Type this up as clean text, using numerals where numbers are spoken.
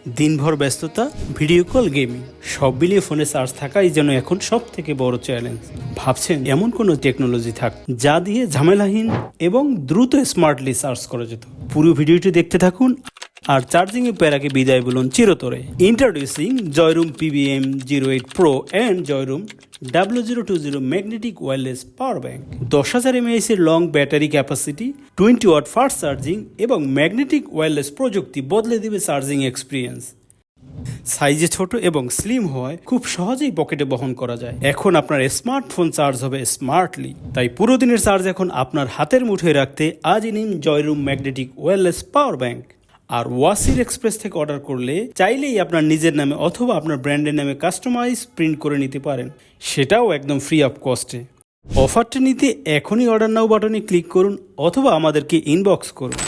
দিনভর ব্যস্ততা, video call, gaming সব মিলিয়ে ফোনে চার্জ থাকাই যেন এখন সব থেকে বড় চ্যালেঞ্জ। ভাবছেন এমন কোনো টেকনোলজি থাক যা দিয়ে ঝামেলাহীন এবং দ্রুত স্মার্টলি চার্জ করা যেত? পুরো ভিডিওটি দেখতে থাকুন আর চার্জিং এর প্যারাকে বিদায় বলুন চিরতরে। Introducing Joyroom PBM08 Pro and Joyroom W020 magnetic wireless power bank. 10,000 mAh এর long battery capacity, 20 watt fast charging এবং ম্যাগনেটিক ওয়্যারলেস প্রযুক্তি বদলে দেবে চার্জিং এক্সপিরিয়েন্স। সাইজে ছোট এবং স্লিম হওয়ায় খুব সহজেই পকেটে বহন করা যায়। এখন আপনার স্মার্টফোন চার্জ হবে স্মার্টলি। তাই পুরো দিনের চার্জ এখন আপনার হাতের মুঠোয় রাখতে আজই নিন Joyroom magnetic wireless power bank. আর ওয়াসির এক্সপ্রেস থেকে অর্ডার করলে চাইলেই আপনার নিজের নামে অথবা আপনার ব্র্যান্ডের নামে কাস্টমাইজ প্রিন্ট করে নিতে পারেন, সেটাও একদম ফ্রি অফ কস্টে। অফারটা নিতে এখনই অর্ডার নাও বাটনে ক্লিক করুন অথবা আমাদেরকে ইনবক্স করুন।